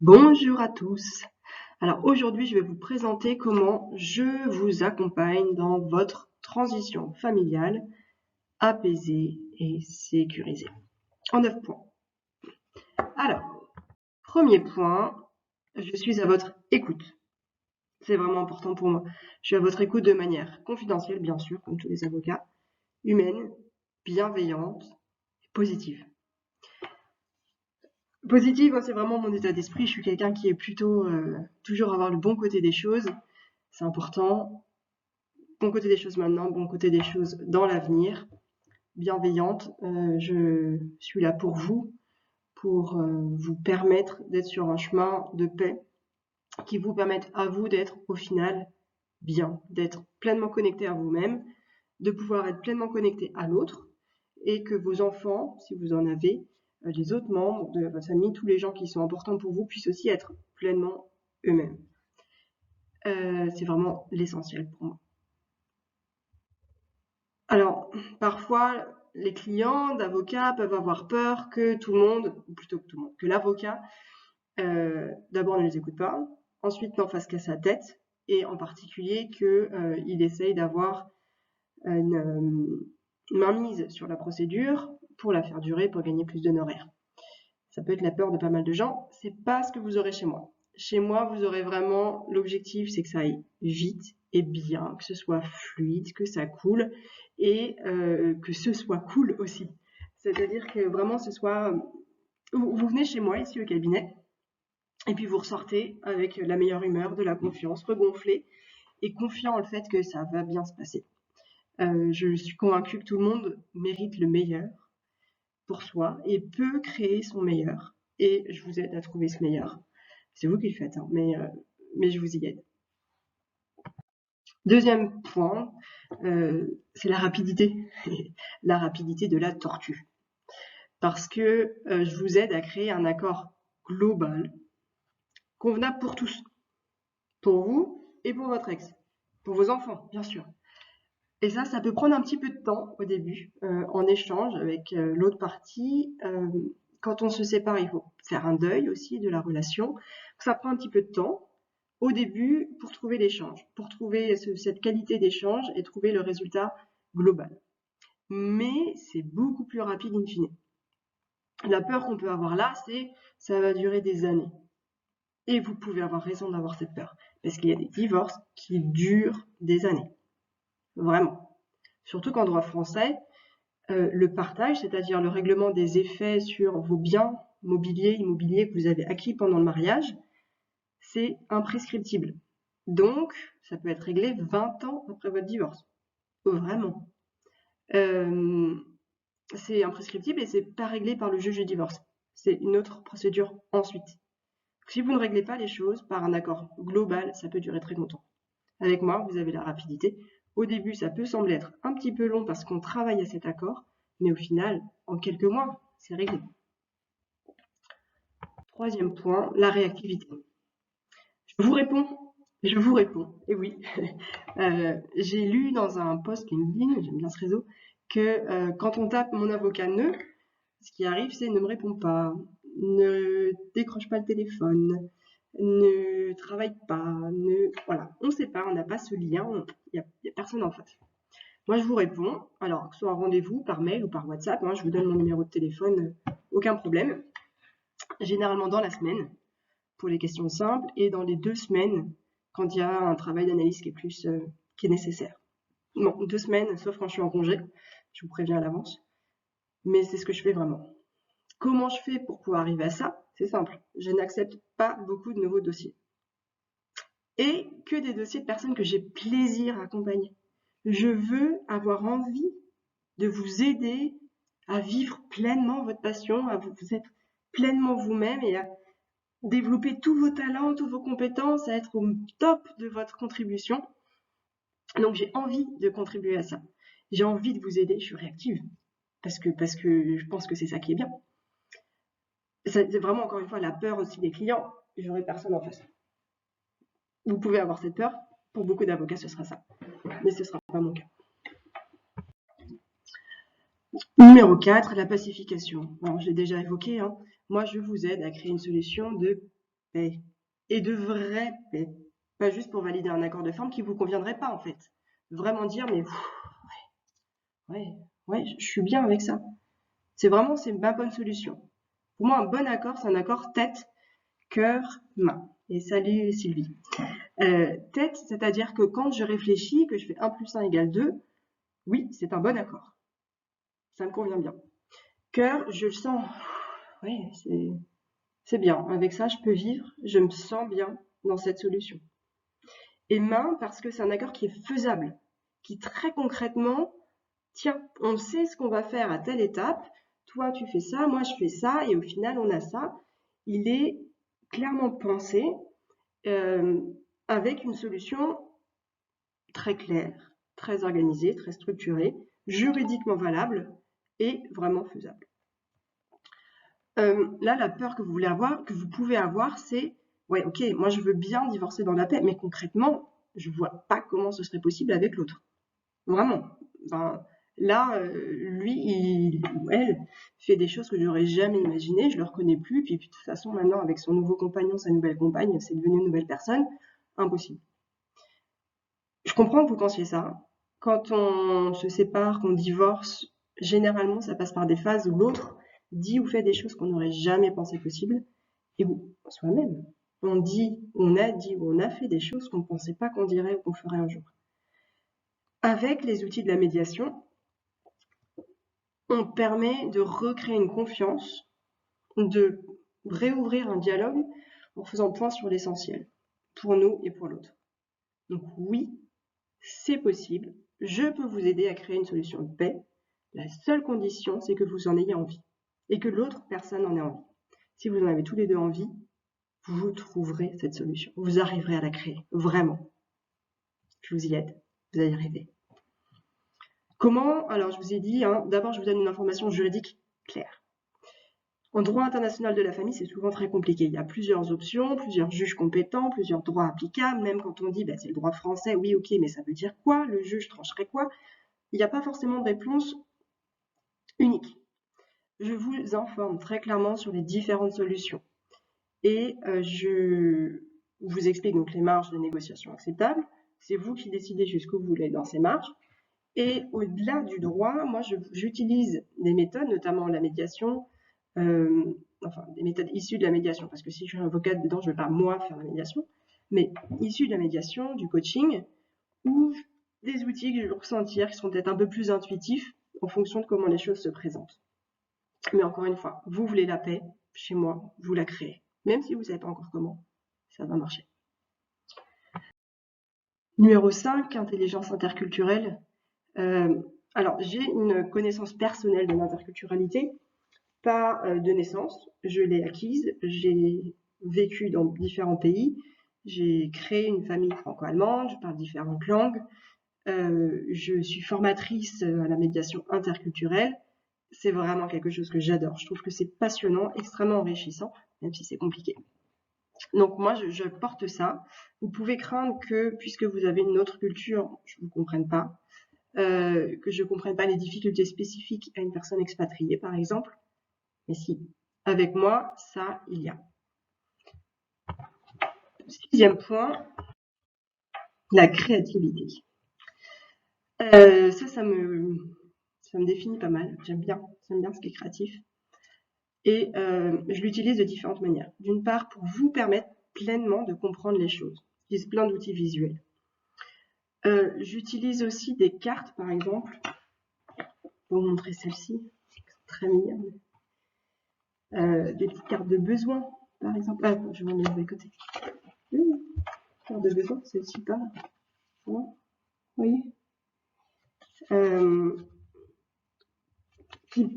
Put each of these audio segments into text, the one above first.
Bonjour à tous. Alors aujourd'hui, je vais vous présenter comment je vous accompagne dans votre transition familiale apaisée et sécurisée. En 9 points. Alors, premier point, je suis à votre écoute. C'est vraiment important pour moi. Je suis à votre écoute de manière confidentielle, bien sûr, comme tous les avocats, humaine, bienveillante, positive. Positive, c'est vraiment mon état d'esprit. Je suis quelqu'un qui est plutôt toujours avoir le bon côté des choses. C'est important. Bon côté des choses maintenant, bon côté des choses dans l'avenir. Bienveillante, je suis là pour vous vous permettre d'être sur un chemin de paix qui vous permette à vous d'être au final bien, d'être pleinement connecté à vous-même, de pouvoir être pleinement connecté à l'autre et que vos enfants, si vous en avez, les autres membres de votre famille, tous les gens qui sont importants pour vous puissent aussi être pleinement eux-mêmes. C'est vraiment l'essentiel pour moi. Alors, parfois, les clients d'avocats peuvent avoir peur que tout le monde, ou plutôt que tout le monde, que l'avocat, d'abord ne les écoute pas, ensuite n'en fasse qu'à sa tête, et en particulier qu'il essaye d'avoir une mainmise sur la procédure pour la faire durer, pour gagner plus d'honoraires. Ça peut être la peur de pas mal de gens. C'est pas ce que vous aurez chez moi. Chez moi, vous aurez vraiment l'objectif, c'est que ça aille vite et bien, que ce soit fluide, que ça coule et que ce soit cool aussi. C'est-à-dire que vraiment ce soit. Vous venez chez moi ici au cabinet et puis vous ressortez avec la meilleure humeur, de la confiance, regonflé et confiant en le fait que ça va bien se passer. Je suis convaincue que tout le monde mérite le meilleur pour soi et peut créer son meilleur. Et je vous aide à trouver ce meilleur. C'est vous qui le faites, hein, mais je vous y aide. Deuxième point, c'est la rapidité. La rapidité de la tortue. Parce que je vous aide à créer un accord global, convenable pour tous. Pour vous et pour votre ex. Pour vos enfants, bien sûr. Et ça peut prendre un petit peu de temps au début, en échange avec l'autre partie. Quand on se sépare, il faut faire un deuil aussi de la relation. Ça prend un petit peu de temps au début pour trouver l'échange, pour trouver cette qualité d'échange et trouver le résultat global. Mais c'est beaucoup plus rapide in fine. La peur qu'on peut avoir là, c'est ça va durer des années. Et vous pouvez avoir raison d'avoir cette peur, parce qu'il y a des divorces qui durent des années. Vraiment. Surtout qu'en droit français, le partage, c'est-à-dire le règlement des effets sur vos biens mobiliers, immobiliers que vous avez acquis pendant le mariage, c'est imprescriptible. Donc, ça peut être réglé 20 ans après votre divorce. Vraiment. C'est imprescriptible et c'est pas réglé par le juge du divorce. C'est une autre procédure ensuite. Si vous ne réglez pas les choses par un accord global, ça peut durer très longtemps. Avec moi, vous avez la rapidité. Au début, ça peut sembler être un petit peu long parce qu'on travaille à cet accord, mais au final, en quelques mois, c'est réglé. Troisième point, la réactivité. Je vous réponds, et oui. J'ai lu dans un post LinkedIn, j'aime bien ce réseau, que quand on tape mon avocat ne, ce qui arrive, c'est ne me répond pas, ne décroche pas le téléphone, ne travaille pas, voilà, on ne sait pas, on n'a pas ce lien, il n'y a personne en face. Moi, je vous réponds, alors que ce soit un rendez-vous par mail ou par WhatsApp, je vous donne mon numéro de téléphone, aucun problème. Généralement dans la semaine, pour les questions simples, et dans les 2 semaines, quand il y a un travail d'analyse qui est nécessaire. Non, 2 semaines, sauf quand je suis en congé, je vous préviens à l'avance. Mais c'est ce que je fais vraiment. Comment je fais pour pouvoir arriver à ça? C'est simple, je n'accepte pas beaucoup de nouveaux dossiers. Et que des dossiers de personnes que j'ai plaisir à accompagner. Je veux avoir envie de vous aider à vivre pleinement votre passion, à vous être pleinement vous-même et à développer tous vos talents, toutes vos compétences, à être au top de votre contribution. Donc j'ai envie de contribuer à ça. J'ai envie de vous aider, je suis réactive. Parce que je pense que c'est ça qui est bien. C'est vraiment, encore une fois, la peur aussi des clients. J'aurai personne en face. Vous pouvez avoir cette peur. Pour beaucoup d'avocats, ce sera ça. Mais ce ne sera pas mon cas. Numéro 4, la pacification. Alors, je l'ai déjà évoqué. Moi, je vous aide à créer une solution de paix et de vraie paix. Pas juste pour valider un accord de forme qui vous conviendrait pas en fait. Vraiment dire mais ouais, ouais, je suis bien avec ça. C'est ma bonne solution. Pour moi, un bon accord, c'est un accord tête, cœur, main. Et salut Sylvie. Tête, c'est-à-dire que quand je réfléchis, que je fais 1 plus 1 égale 2, oui, c'est un bon accord. Ça me convient bien. Cœur, je le sens. Oui, c'est bien. Avec ça, je peux vivre. Je me sens bien dans cette solution. Et main, parce que c'est un accord qui est faisable, qui très concrètement, tiens, on sait ce qu'on va faire à telle étape. Toi, tu fais ça, moi, je fais ça, et au final, on a ça. Il est clairement pensé avec une solution très claire, très organisée, très structurée, juridiquement valable et vraiment faisable. Là, la peur que vous pouvez avoir, c'est ouais, ok, moi je veux bien divorcer dans la paix, mais concrètement, je vois pas comment ce serait possible avec l'autre. Vraiment. Ben, là, lui ou elle fait des choses que j'aurais jamais imaginées, je le reconnais plus, puis de toute façon, maintenant, avec son nouveau compagnon, sa nouvelle compagne, c'est devenu une nouvelle personne, impossible. Je comprends que vous pensiez ça. Quand on se sépare, qu'on divorce, généralement, ça passe par des phases où l'autre dit ou fait des choses qu'on n'aurait jamais pensé possibles, et où soi-même, on a dit ou on a fait des choses qu'on ne pensait pas qu'on dirait ou qu'on ferait un jour. Avec les outils de la médiation, on permet de recréer une confiance, de réouvrir un dialogue en faisant point sur l'essentiel, pour nous et pour l'autre. Donc oui, c'est possible, je peux vous aider à créer une solution de paix. La seule condition, c'est que vous en ayez envie et que l'autre personne en ait envie. Si vous en avez tous les deux envie, vous trouverez cette solution. Vous arriverez à la créer, vraiment. Je vous y aide, vous allez y arriver. Comment? Alors, je vous ai dit, d'abord, je vous donne une information juridique claire. En droit international de la famille, c'est souvent très compliqué. Il y a plusieurs options, plusieurs juges compétents, plusieurs droits applicables. Même quand on dit c'est le droit français, oui, ok, mais ça veut dire quoi? Le juge trancherait quoi? Il n'y a pas forcément de réponse unique. Je vous informe très clairement sur les différentes solutions. Et je vous explique donc les marges de négociation acceptables. C'est vous qui décidez jusqu'où vous voulez dans ces marges. Et au-delà du droit, moi, j'utilise des méthodes, notamment la médiation, des méthodes issues de la médiation, parce que si je suis avocate dedans, je ne vais pas moi faire la médiation, mais issues de la médiation, du coaching, ou des outils que je vais ressentir qui seront peut-être un peu plus intuitifs en fonction de comment les choses se présentent. Mais encore une fois, vous voulez la paix, chez moi, vous la créez. Même si vous ne savez pas encore comment, ça va marcher. Numéro 5, intelligence interculturelle. Alors, j'ai une connaissance personnelle de l'interculturalité, pas de naissance. Je l'ai acquise, j'ai vécu dans différents pays, j'ai créé une famille franco-allemande, je parle différentes langues, je suis formatrice à la médiation interculturelle. C'est vraiment quelque chose que j'adore. Je trouve que c'est passionnant, extrêmement enrichissant, même si c'est compliqué. Donc moi, je porte ça. Vous pouvez craindre que, puisque vous avez une autre culture, je ne vous comprenne pas, que je ne comprenne pas les difficultés spécifiques à une personne expatriée, par exemple. Mais si, avec moi, ça, il y a. 6e point, la créativité. Ça me définit pas mal. J'aime bien ce qui est créatif. Et je l'utilise de différentes manières. D'une part, pour vous permettre pleinement de comprendre les choses. J'utilise plein d'outils visuels. J'utilise aussi des cartes, par exemple. Je vais vous montrer celle-ci. Très mignonne. Des petites cartes de besoin, par exemple. Ah, je vais m'en mettre de côté. Carte de besoin, celle-ci pas. Vous voyez,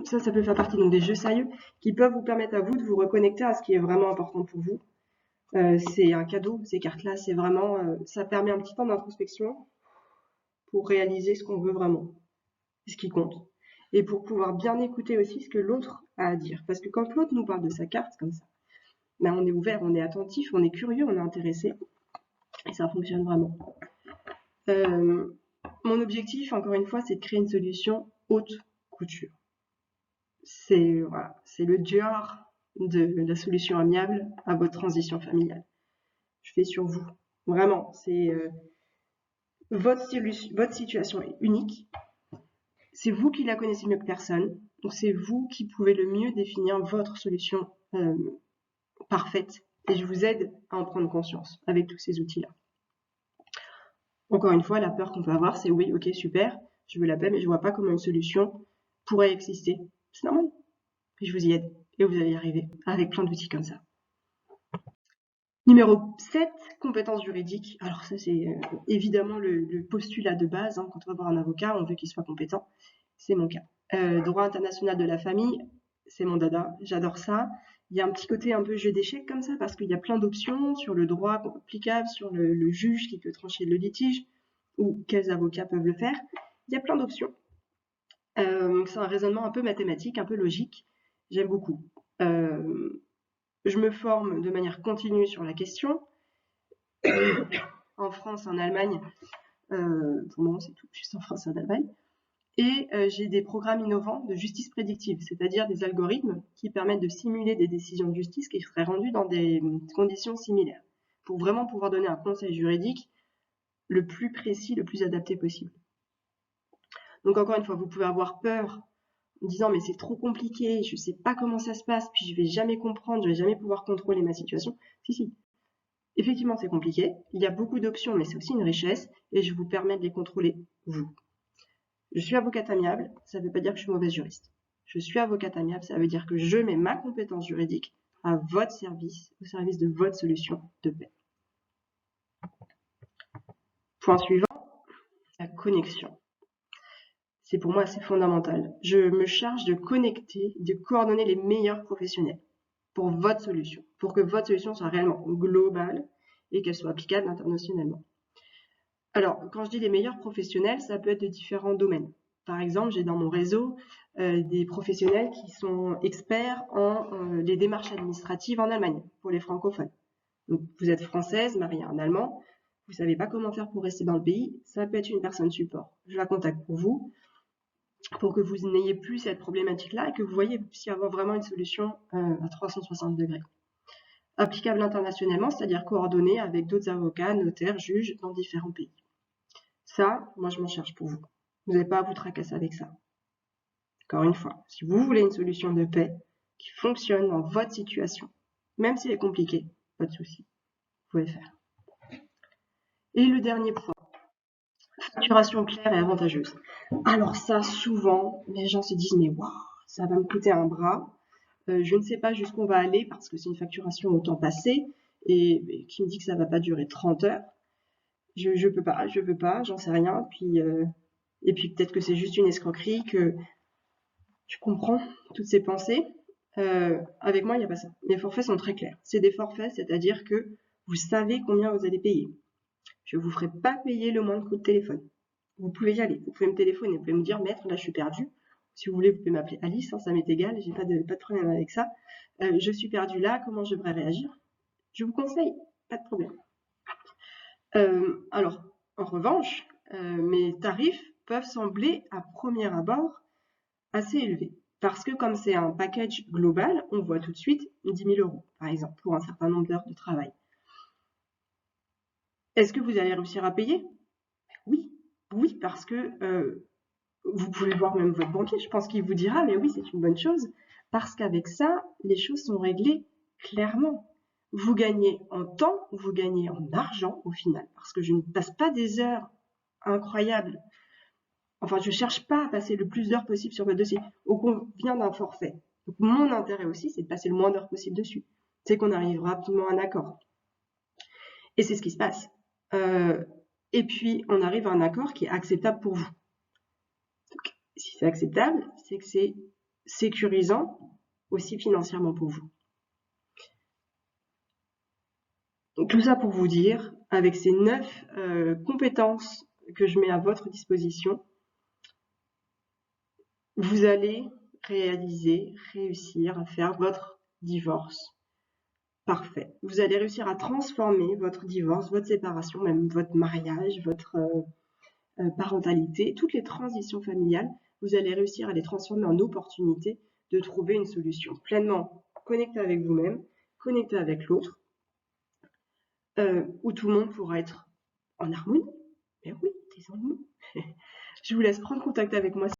ça peut faire partie donc, des jeux sérieux qui peuvent vous permettre à vous de vous reconnecter à ce qui est vraiment important pour vous. C'est un cadeau, ces cartes-là, c'est vraiment, ça permet un petit temps d'introspection pour réaliser ce qu'on veut vraiment, ce qui compte. Et pour pouvoir bien écouter aussi ce que l'autre a à dire. Parce que quand l'autre nous parle de sa carte, comme ça, on est ouvert, on est attentif, on est curieux, on est intéressé. Et ça fonctionne vraiment. Mon objectif, encore une fois, c'est de créer une solution haute couture. C'est le Dior de la solution amiable à votre transition familiale. Je fais sur vous. Vraiment, c'est votre situation est unique. C'est vous qui la connaissez mieux que personne. Donc c'est vous qui pouvez le mieux définir votre solution parfaite. Et je vous aide à en prendre conscience avec tous ces outils-là. Encore une fois, la peur qu'on peut avoir, c'est oui, ok, super, je veux la paix, mais je ne vois pas comment une solution pourrait exister. C'est normal. Et je vous y aide. Et vous allez y arriver avec plein d'outils comme ça. Numéro 7, compétences juridiques. Alors ça, c'est évidemment le postulat de base. Hein. Quand on va voir un avocat, on veut qu'il soit compétent. C'est mon cas. Droit international de la famille, c'est mon dada. J'adore ça. Il y a un petit côté un peu jeu d'échecs comme ça, parce qu'il y a plein d'options sur le droit applicable, sur le juge qui peut trancher le litige, ou quels avocats peuvent le faire. Il y a plein d'options. C'est un raisonnement un peu mathématique, un peu logique. J'aime beaucoup. Je me forme de manière continue sur la question. En France, en Allemagne, pour le moment c'est tout, juste en France et en Allemagne. Et j'ai des programmes innovants de justice prédictive, c'est-à-dire des algorithmes qui permettent de simuler des décisions de justice qui seraient rendues dans des conditions similaires, pour vraiment pouvoir donner un conseil juridique le plus précis, le plus adapté possible. Donc encore une fois, vous pouvez avoir peur en disant mais c'est trop compliqué, je ne sais pas comment ça se passe, puis je ne vais jamais comprendre, je ne vais jamais pouvoir contrôler ma situation. Si. Effectivement, c'est compliqué. Il y a beaucoup d'options, mais c'est aussi une richesse, et je vous permets de les contrôler, vous. Je suis avocate amiable, ça ne veut pas dire que je suis mauvaise juriste. Je suis avocate amiable, ça veut dire que je mets ma compétence juridique à votre service, au service de votre solution de paix. Point suivant, la connexion. C'est pour moi assez fondamental. Je me charge de connecter, de coordonner les meilleurs professionnels pour votre solution, pour que votre solution soit réellement globale et qu'elle soit applicable internationalement. Alors, quand je dis les meilleurs professionnels, ça peut être de différents domaines. Par exemple, j'ai dans mon réseau des professionnels qui sont experts en les démarches administratives en Allemagne, pour les francophones. Donc, vous êtes française, mariée à un Allemand, vous ne savez pas comment faire pour rester dans le pays, ça peut être une personne support. Je la contacte pour vous, pour que vous n'ayez plus cette problématique-là et que vous voyez, vous puissiez avoir vraiment une solution à 360 degrés. Applicable internationalement, c'est-à-dire coordonnée avec d'autres avocats, notaires, juges dans différents pays. Ça, moi, je m'en charge pour vous. Vous n'avez pas à vous tracasser avec ça. Encore une fois, si vous voulez une solution de paix qui fonctionne dans votre situation, même si elle est compliquée, pas de souci, vous pouvez le faire. Et le dernier point, facturation claire et avantageuse. Alors ça, souvent, les gens se disent, mais waouh, ça va me coûter un bras. Je ne sais pas jusqu'où on va aller parce que c'est une facturation au temps passé et qui me dit que ça ne va pas durer 30 heures. Je peux pas, j'en sais rien. Et puis peut-être que c'est juste une escroquerie, que je comprends toutes ces pensées. Avec moi, il n'y a pas ça. Les forfaits sont très clairs. C'est des forfaits, c'est-à-dire que vous savez combien vous allez payer. Je ne vous ferai pas payer le moindre coup de téléphone. Vous pouvez y aller, vous pouvez me téléphoner, vous pouvez me dire, maître, là je suis perdu. Si vous voulez, vous pouvez m'appeler Alice, hein, ça m'est égal, j'ai pas de problème avec ça. Je suis perdu là, comment je devrais réagir? Je vous conseille, pas de problème. Alors, en revanche, mes tarifs peuvent sembler à premier abord assez élevés. Parce que comme c'est un package global, on voit tout de suite 10 000 euros, par exemple, pour un certain nombre d'heures de travail. Est-ce que vous allez réussir à payer? Oui, parce que vous pouvez voir même votre banquier, je pense qu'il vous dira, mais oui, c'est une bonne chose, parce qu'avec ça, les choses sont réglées clairement. Vous gagnez en temps, vous gagnez en argent au final, parce que je ne passe pas des heures incroyables. Enfin, je ne cherche pas à passer le plus d'heures possible sur votre dossier. On vient d'un forfait. Donc, mon intérêt aussi, c'est de passer le moins d'heures possible dessus. C'est qu'on arrive rapidement à un accord. Et c'est ce qui se passe. Et puis, on arrive à un accord qui est acceptable pour vous. Donc, si c'est acceptable, c'est que c'est sécurisant aussi financièrement pour vous. Donc, tout ça pour vous dire, avec ces 9 compétences que je mets à votre disposition, vous allez réussir à faire votre divorce parfait. Vous allez réussir à transformer votre divorce, votre séparation, même votre mariage, votre parentalité, toutes les transitions familiales, vous allez réussir à les transformer en opportunités de trouver une solution pleinement connecté avec vous-même, connecté avec l'autre, où tout le monde pourra être en harmonie. Mais oui, taisons-nous. Je vous laisse prendre contact avec moi.